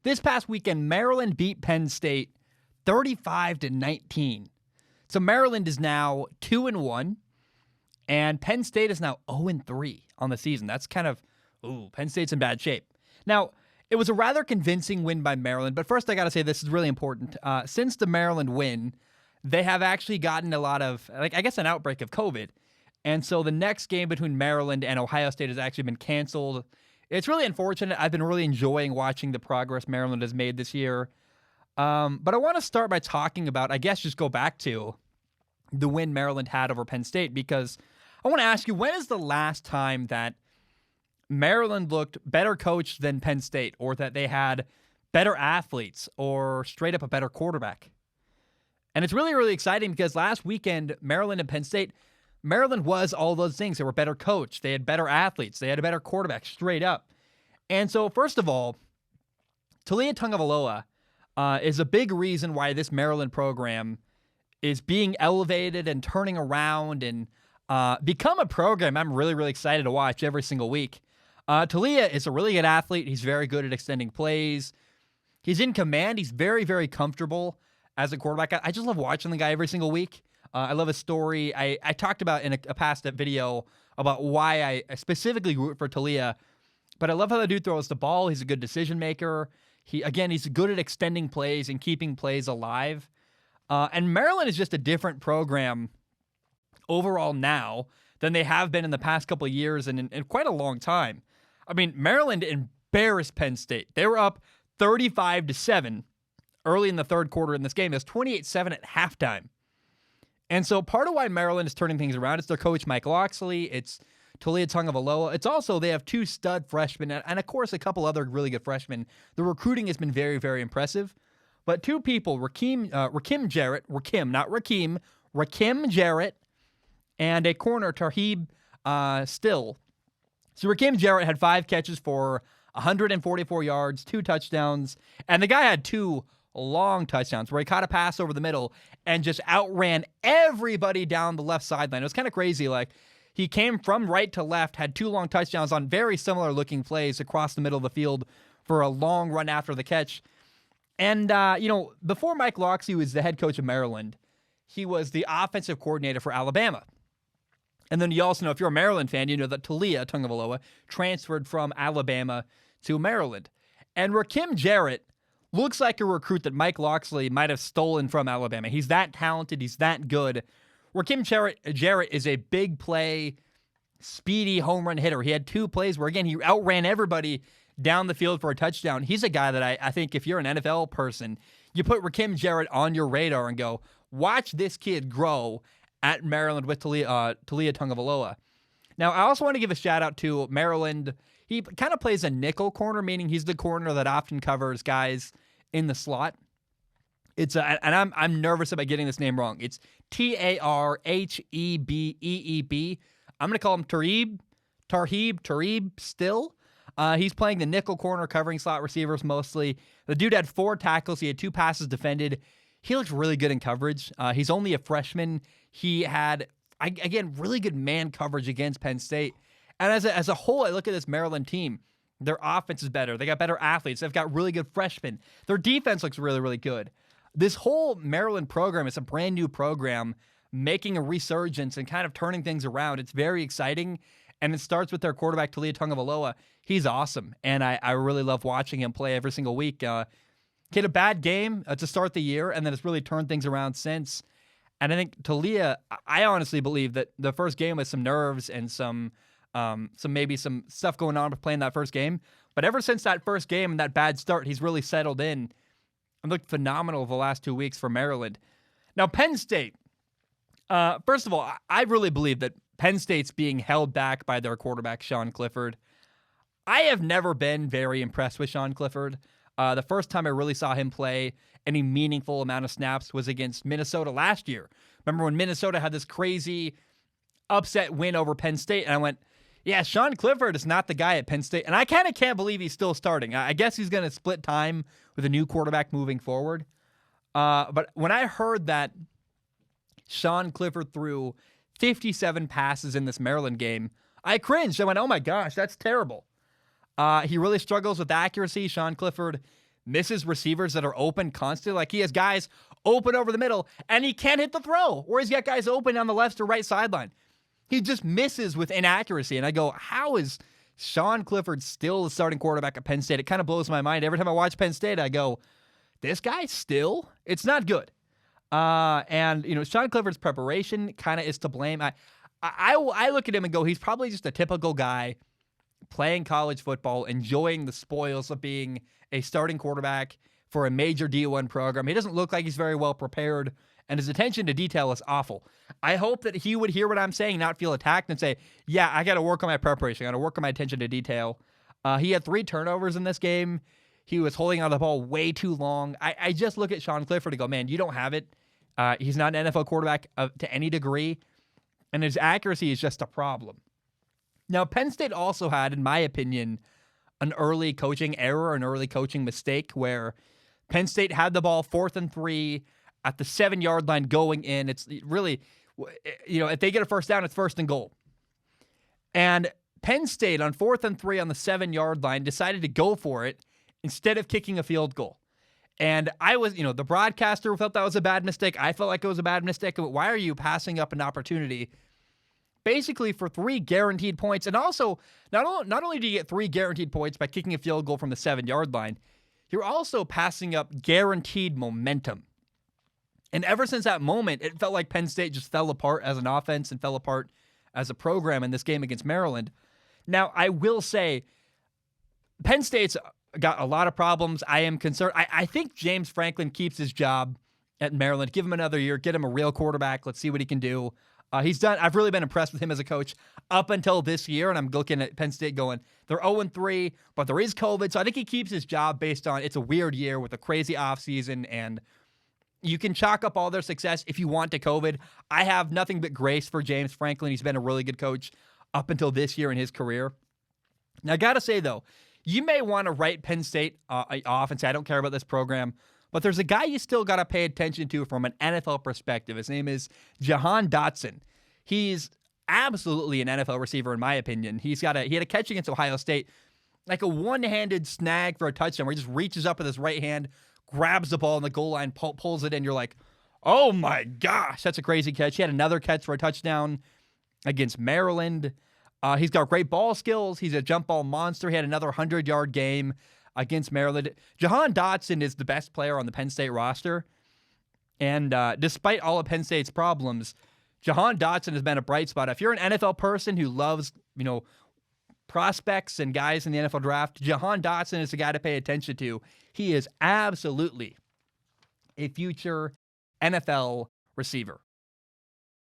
This past weekend, Maryland beat Penn State 35-19. So Maryland is now 2-1, and Penn State is now 0-3 on the season. That's kind of, Penn State's in bad shape. Now, it was a rather convincing win by Maryland, but first I got to say this is really important. Since the Maryland win, they have actually gotten a lot of, an outbreak of COVID. And so the next game between Maryland and Ohio State has actually been canceled. It's really unfortunate. I've been really enjoying watching the progress Maryland has made this year. But I want to start by talking about, just go back to the win Maryland had over Penn State, because I want to ask you, when is the last time that Maryland looked better coached than Penn State, or that they had better athletes, or straight up a better quarterback? And it's really, really exciting because last weekend, Maryland and Penn State, Maryland was all those things. They were better coached. They had better athletes. They had a better quarterback, straight up. And so, first of all, Taulia Tagovailoa is a big reason why this Maryland program is being elevated and turning around and become a program I'm really, really excited to watch every single week. Taulia is a really good athlete. He's very good at extending plays. He's in command. He's very, very comfortable as a quarterback. I just love watching the guy every single week. I love his story. I talked about in a past video about why I specifically root for Taulia, but I love how the dude throws the ball. He's a good decision maker. He's good at extending plays and keeping plays alive. And Maryland is just a different program overall now than they have been in the past couple of years and in quite a long time. I mean, Maryland embarrassed Penn State. They were up 35-7 early in the third quarter in this game. It was 28-7 at halftime. And so part of why Maryland is turning things around is their coach, Mike Locksley. It's Taulia Tagovailoa. It's also they have two stud freshmen and, of course, a couple other really good freshmen. The recruiting has been very, very impressive. But two people, Rakim Jarrett, and a corner, Tarheeb Still. So Rakim Jarrett had 5 catches for 144 yards, 2 touchdowns, and the guy had 2 long touchdowns where he caught a pass over the middle and just outran everybody down the left sideline. It was kind of crazy. He came from right to left, had 2 long touchdowns on very similar looking plays across the middle of the field for a long run after the catch. And, before Mike Locksley was the head coach of Maryland, he was the offensive coordinator for Alabama. And then you also know, if you're a Maryland fan, you know that Taulia Tagovailoa transferred from Alabama to Maryland. And Rakim Jarrett looks like a recruit that Mike Locksley might have stolen from Alabama. He's that talented. He's that good. Rakim Jarrett is a big play, speedy home run hitter. He had 2 plays where, again, he outran everybody down the field for a touchdown. He's a guy that I think if you're an NFL person, you put Rakim Jarrett on your radar and go, watch this kid grow at Maryland with Taulia Tagovailoa. Now, I also want to give a shout out to Maryland. He kind of plays a nickel corner, meaning he's the corner that often covers guys in the slot. And I'm nervous about getting this name wrong. It's Tarheeb. I'm going to call him Tarheeb Still. He's playing the nickel corner, covering slot receivers mostly. The dude had 4 tackles. He had 2 passes defended. He looks really good in coverage. He's only a freshman. He had, again, really good man coverage against Penn State. And as a whole, I look at this Maryland team. Their offense is better. They got better athletes. They've got really good freshmen. Their defense looks really, really good. This whole Maryland program is a brand new program making a resurgence and kind of turning things around. It's very exciting. And it starts with their quarterback, Taulia Tagovailoa. He's awesome. And I really love watching him play every single week. He had a bad game to start the year, and then it's really turned things around since. And I think Taulia, I honestly believe that the first game was some nerves and some stuff going on with playing that first game. But ever since that first game and that bad start, he's really settled in and looked phenomenal the last 2 weeks for Maryland. Now, Penn State. First of all, I really believe that Penn State's being held back by their quarterback, Sean Clifford. I have never been very impressed with Sean Clifford. The first time I really saw him play any meaningful amount of snaps was against Minnesota last year. Remember when Minnesota had this crazy upset win over Penn State, and I went, yeah, Sean Clifford is not the guy at Penn State. And I kind of can't believe he's still starting. I guess he's going to split time with a new quarterback moving forward. But when I heard that Sean Clifford threw 57 passes in this Maryland game, I cringed. I went, oh my gosh, that's terrible. He really struggles with accuracy. Sean Clifford, misses receivers that are open constantly. Like, he has guys open over the middle, and he can't hit the throw, or he's got guys open on the left or right sideline. He just misses with inaccuracy, and I go, how is Sean Clifford still the starting quarterback at Penn State? It kind of blows my mind. Every time I watch Penn State, I go, this guy still? It's not good. And, Sean Clifford's preparation kind of is to blame. I look at him and go, he's probably just a typical guy playing college football, enjoying the spoils of being a starting quarterback for a major D1 program. He doesn't look like he's very well prepared, and his attention to detail is awful. I hope that he would hear what I'm saying, not feel attacked, and say, yeah, I got to work on my preparation. I got to work on my attention to detail. He had 3 turnovers in this game. He was holding on the ball way too long. I just look at Sean Clifford and go, man, you don't have it. He's not an NFL quarterback to any degree, and his accuracy is just a problem. Now, Penn State also had, in my opinion, an early coaching error, an early coaching mistake where Penn State had the ball 4th and 3 at the 7-yard line going in. It's really, if they get a first down, it's 1st and goal. And Penn State on 4th and 3 on the 7-yard line decided to go for it instead of kicking a field goal. And I was, the broadcaster felt that was a bad mistake. I felt like it was a bad mistake. Why are you passing up an opportunity basically for 3 guaranteed points? And also, not only do you get 3 guaranteed points by kicking a field goal from the 7-yard line, you're also passing up guaranteed momentum. And ever since that moment, it felt like Penn State just fell apart as an offense and fell apart as a program in this game against Maryland. Now, I will say, Penn State's got a lot of problems. I am concerned. I think James Franklin keeps his job at Maryland. Give him another year. Get him a real quarterback. Let's see what he can do. I've really been impressed with him as a coach up until this year, and I'm looking at Penn State going, they're 0-3, but there is COVID, so I think he keeps his job based on it's a weird year with a crazy offseason, and you can chalk up all their success if you want to COVID. I have nothing but grace for James Franklin. He's been a really good coach up until this year in his career. Now, I got to say, though, you may want to write Penn State off and say, I don't care about this program. But there's a guy you still got to pay attention to from an NFL perspective. His name is Jahan Dotson. He's absolutely an NFL receiver, in my opinion. He had a catch against Ohio State, like a one-handed snag for a touchdown where he just reaches up with his right hand, grabs the ball in the goal line, pulls it in. You're like, oh my gosh, that's a crazy catch. He had another catch for a touchdown against Maryland. He's got great ball skills. He's a jump ball monster. He had another 100-yard game against Maryland. Jahan Dotson is the best player on the Penn State roster. And despite all of Penn State's problems, Jahan Dotson has been a bright spot. If you're an NFL person who loves, prospects and guys in the NFL draft, Jahan Dotson is the guy to pay attention to. He is absolutely a future NFL receiver.